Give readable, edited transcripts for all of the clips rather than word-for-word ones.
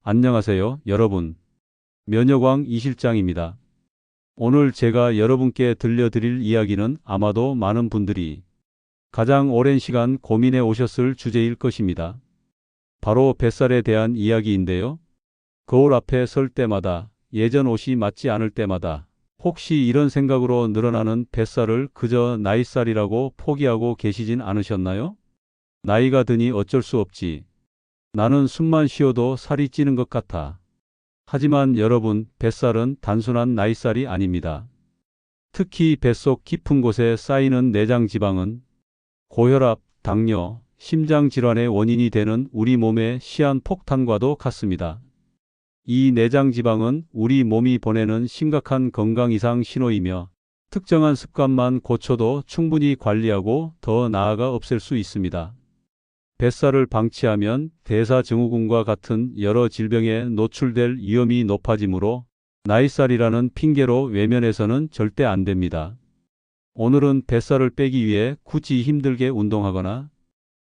안녕하세요, 여러분. 면역왕 이실장입니다. 오늘 제가 여러분께 들려드릴 이야기는 아마도 많은 분들이 가장 오랜 시간 고민해 오셨을 주제일 것입니다. 바로 뱃살에 대한 이야기인데요. 거울 앞에 설 때마다, 예전 옷이 맞지 않을 때마다 혹시 이런 생각으로 늘어나는 뱃살을 그저 나이살이라고 포기하고 계시진 않으셨나요? 나이가 드니 어쩔 수 없지. 나는 숨만 쉬어도 살이 찌는 것 같아. 하지만 여러분, 뱃살은 단순한 나이살이 아닙니다. 특히 뱃속 깊은 곳에 쌓이는 내장 지방은 고혈압, 당뇨, 심장 질환의 원인이 되는 우리 몸의 시한폭탄과도 같습니다. 이 내장 지방은 우리 몸이 보내는 심각한 건강 이상 신호이며 특정한 습관만 고쳐도 충분히 관리하고 더 나아가 없앨 수 있습니다. 뱃살을 방치하면 대사증후군과 같은 여러 질병에 노출될 위험이 높아지므로 나이살이라는 핑계로 외면해서는 절대 안 됩니다. 오늘은 뱃살을 빼기 위해 굳이 힘들게 운동하거나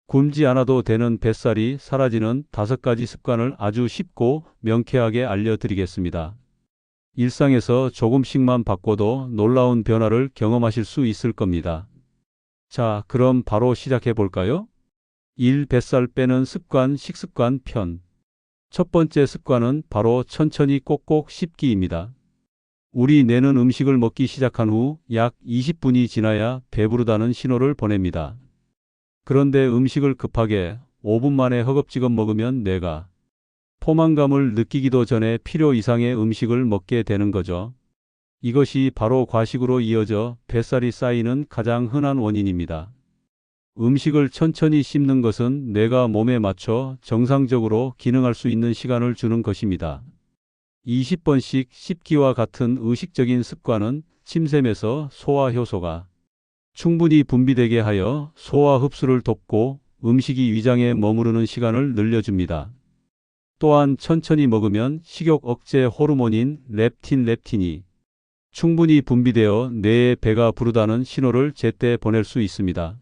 굶지 않아도 되는 뱃살이 사라지는 5가지 습관을 아주 쉽고 명쾌하게 알려드리겠습니다. 일상에서 조금씩만 바꿔도 놀라운 변화를 경험하실 수 있을 겁니다. 자, 그럼 바로 시작해 볼까요? 1. 뱃살 빼는 습관 식습관 편. 첫 번째 습관은 바로 천천히 꼭꼭 씹기입니다. 우리 뇌는 음식을 먹기 시작한 후 약 20분이 지나야 배부르다는 신호를 보냅니다. 그런데 음식을 급하게 5분 만에 허겁지겁 먹으면 뇌가 포만감을 느끼기도 전에 필요 이상의 음식을 먹게 되는 거죠. 이것이 바로 과식으로 이어져 뱃살이 쌓이는 가장 흔한 원인입니다. 음식을 천천히 씹는 것은 뇌가 몸에 맞춰 정상적으로 기능할 수 있는 시간을 주는 것입니다. 20번씩 씹기와 같은 의식적인 습관은 침샘에서 소화 효소가 충분히 분비되게 하여 소화 흡수를 돕고 음식이 위장에 머무르는 시간을 늘려줍니다. 또한 천천히 먹으면 식욕 억제 호르몬인 렙틴이 충분히 분비되어 뇌에 배가 부르다는 신호를 제때 보낼 수 있습니다.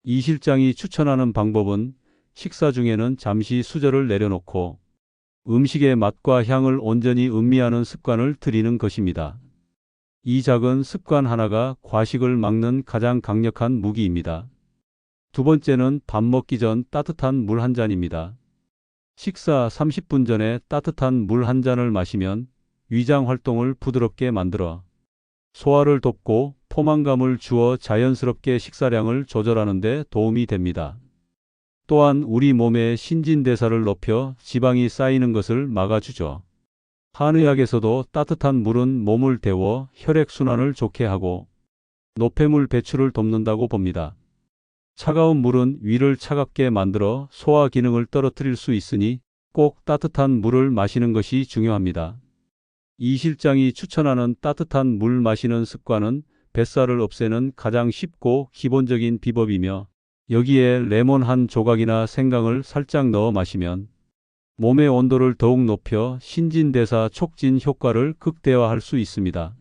이 실장이 추천하는 방법은 식사 중에는 잠시 수저를 내려놓고 음식의 맛과 향을 온전히 음미하는 습관을 들이는 것입니다. 이 작은 습관 하나가 과식을 막는 가장 강력한 무기입니다. 두 번째는 밥 먹기 전 따뜻한 물 한 잔입니다. 식사 30분 전에 따뜻한 물 한 잔을 마시면 위장 활동을 부드럽게 만들어 소화를 돕고 포만감을 주어 자연스럽게 식사량을 조절하는 데 도움이 됩니다. 또한 우리 몸의 신진대사를 높여 지방이 쌓이는 것을 막아주죠. 한의학에서도 따뜻한 물은 몸을 데워 혈액순환을 좋게 하고 노폐물 배출을 돕는다고 봅니다. 차가운 물은 위를 차갑게 만들어 소화 기능을 떨어뜨릴 수 있으니 꼭 따뜻한 물을 마시는 것이 중요합니다. 이 실장이 추천하는 따뜻한 물 마시는 습관은 뱃살을 없애는 가장 쉽고 기본적인 비법이며 여기에 레몬 한 조각이나 생강을 살짝 넣어 마시면 몸의 온도를 더욱 높여 신진대사 촉진 효과를 극대화할 수 있습니다.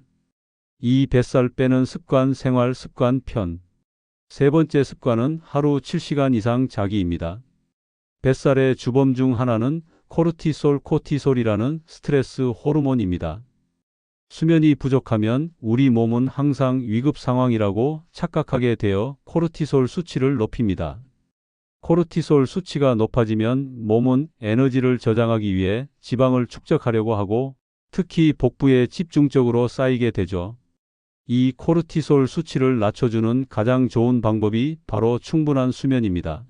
이 뱃살 빼는 습관 생활 습관 편. 세 번째 습관은 하루 7시간 이상 자기입니다. 뱃살의 주범 중 하나는 코르티솔이라는 스트레스 호르몬입니다. 수면이 부족하면 우리 몸은 항상 위급 상황이라고 착각하게 되어 코르티솔 수치를 높입니다. 코르티솔 수치가 높아지면 몸은 에너지를 저장하기 위해 지방을 축적하려고 하고 특히 복부에 집중적으로 쌓이게 되죠. 이 코르티솔 수치를 낮춰주는 가장 좋은 방법이 바로 충분한 수면입니다.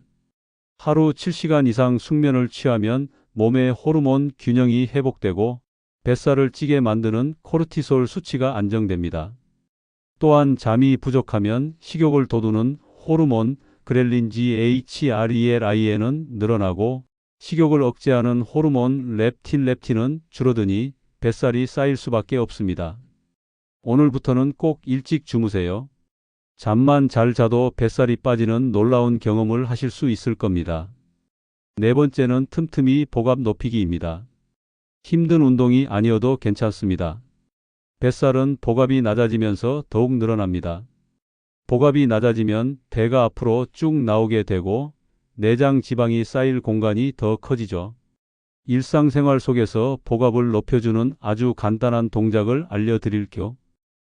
하루 7시간 이상 숙면을 취하면 몸의 호르몬 균형이 회복되고 뱃살을 찌게 만드는 코르티솔 수치가 안정됩니다. 또한 잠이 부족하면 식욕을 돋우는 호르몬 그렐린 GHRELIN은 늘어나고 식욕을 억제하는 호르몬 렙틴은 줄어드니 뱃살이 쌓일 수밖에 없습니다. 오늘부터는 꼭 일찍 주무세요. 잠만 잘 자도 뱃살이 빠지는 놀라운 경험을 하실 수 있을 겁니다. 네 번째는 틈틈이 복압 높이기입니다. 힘든 운동이 아니어도 괜찮습니다. 뱃살은 복압이 낮아지면서 더욱 늘어납니다. 복압이 낮아지면 배가 앞으로 쭉 나오게 되고 내장 지방이 쌓일 공간이 더 커지죠. 일상생활 속에서 복압을 높여주는 아주 간단한 동작을 알려드릴게요.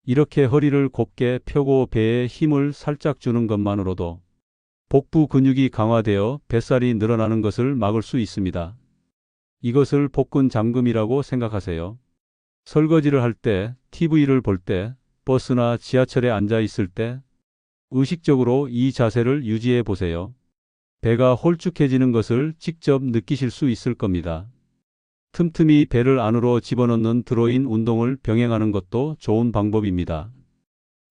이렇게 허리를 곱게 펴고 배에 힘을 살짝 주는 것만으로도 복부 근육이 강화되어 뱃살이 늘어나는 것을 막을 수 있습니다. 이것을 복근 잠금이라고 생각하세요. 설거지를 할 때, TV를 볼 때, 버스나 지하철에 앉아 있을 때 의식적으로 이 자세를 유지해 보세요. 배가 홀쭉해지는 것을 직접 느끼실 수 있을 겁니다. 틈틈이 배를 안으로 집어넣는 드로인 운동을 병행하는 것도 좋은 방법입니다.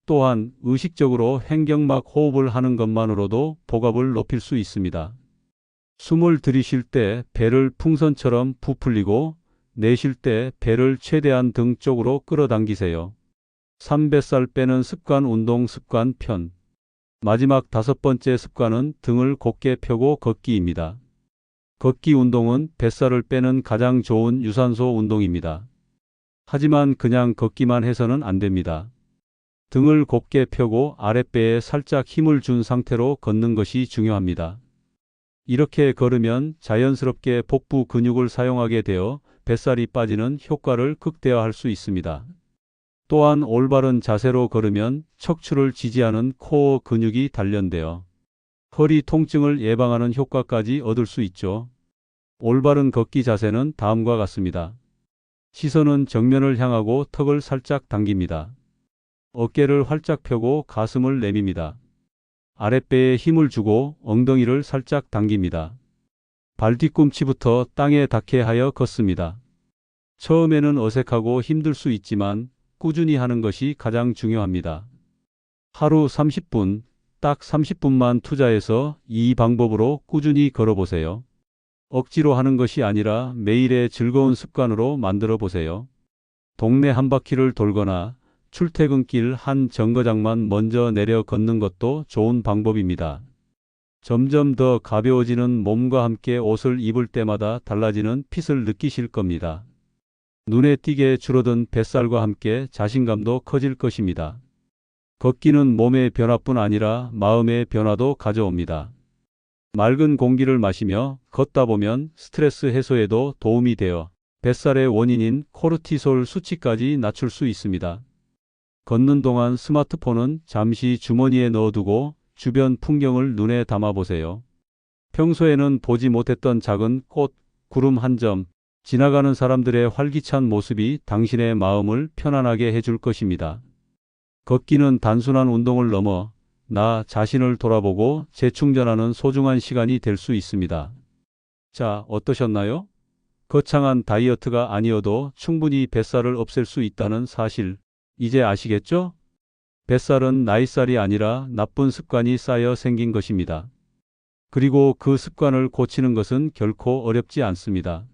또한 의식적으로 횡격막 호흡을 하는 것만으로도 복압을 높일 수 있습니다. 숨을 들이쉴 때 배를 풍선처럼 부풀리고 내쉴 때 배를 최대한 등 쪽으로 끌어당기세요. 3뱃살 빼는 습관 운동 습관 편. 마지막 5번째 습관은 등을 곧게 펴고 걷기입니다. 걷기 운동은 뱃살을 빼는 가장 좋은 유산소 운동입니다. 하지만 그냥 걷기만 해서는 안 됩니다. 등을 곧게 펴고 아랫배에 살짝 힘을 준 상태로 걷는 것이 중요합니다. 이렇게 걸으면 자연스럽게 복부 근육을 사용하게 되어 뱃살이 빠지는 효과를 극대화할 수 있습니다. 또한 올바른 자세로 걸으면 척추를 지지하는 코어 근육이 단련되어 허리 통증을 예방하는 효과까지 얻을 수 있죠. 올바른 걷기 자세는 다음과 같습니다. 시선은 정면을 향하고 턱을 살짝 당깁니다. 어깨를 활짝 펴고 가슴을 내밉니다. 아랫배에 힘을 주고 엉덩이를 살짝 당깁니다. 발 뒤꿈치부터 땅에 닿게 하여 걷습니다. 처음에는 어색하고 힘들 수 있지만 꾸준히 하는 것이 가장 중요합니다. 하루 30분, 딱 30분만 투자해서 이 방법으로 꾸준히 걸어보세요. 억지로 하는 것이 아니라 매일의 즐거운 습관으로 만들어 보세요. 동네 한 바퀴를 돌거나 출퇴근길 한 정거장만 먼저 내려 걷는 것도 좋은 방법입니다. 점점 더 가벼워지는 몸과 함께 옷을 입을 때마다 달라지는 핏을 느끼실 겁니다. 눈에 띄게 줄어든 뱃살과 함께 자신감도 커질 것입니다. 걷기는 몸의 변화뿐 아니라 마음의 변화도 가져옵니다. 맑은 공기를 마시며 걷다 보면 스트레스 해소에도 도움이 되어 뱃살의 원인인 코르티솔 수치까지 낮출 수 있습니다. 걷는 동안 스마트폰은 잠시 주머니에 넣어두고 주변 풍경을 눈에 담아보세요. 평소에는 보지 못했던 작은 꽃, 구름 한 점, 지나가는 사람들의 활기찬 모습이 당신의 마음을 편안하게 해줄 것입니다. 걷기는 단순한 운동을 넘어 나 자신을 돌아보고 재충전하는 소중한 시간이 될 수 있습니다. 자, 어떠셨나요? 거창한 다이어트가 아니어도 충분히 뱃살을 없앨 수 있다는 사실, 이제 아시겠죠? 뱃살은 나이살이 아니라 나쁜 습관이 쌓여 생긴 것입니다. 그리고 그 습관을 고치는 것은 결코 어렵지 않습니다.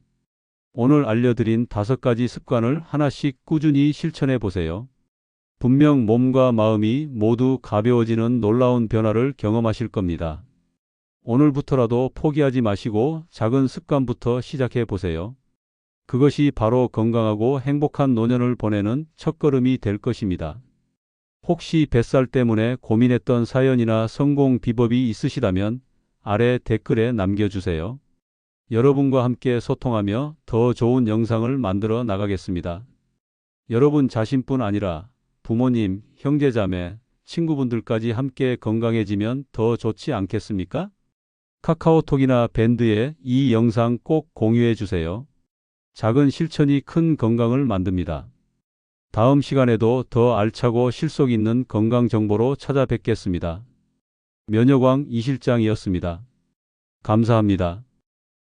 오늘 알려드린 5가지 습관을 하나씩 꾸준히 실천해 보세요. 분명 몸과 마음이 모두 가벼워지는 놀라운 변화를 경험하실 겁니다. 오늘부터라도 포기하지 마시고 작은 습관부터 시작해 보세요. 그것이 바로 건강하고 행복한 노년을 보내는 첫걸음이 될 것입니다. 혹시 뱃살 때문에 고민했던 사연이나 성공 비법이 있으시다면 아래 댓글에 남겨주세요. 여러분과 함께 소통하며 더 좋은 영상을 만들어 나가겠습니다. 여러분 자신뿐 아니라 부모님, 형제자매, 친구분들까지 함께 건강해지면 더 좋지 않겠습니까? 카카오톡이나 밴드에 이 영상 꼭 공유해 주세요. 작은 실천이 큰 건강을 만듭니다. 다음 시간에도 더 알차고 실속 있는 건강 정보로 찾아뵙겠습니다. 면역왕 이실장이었습니다. 감사합니다.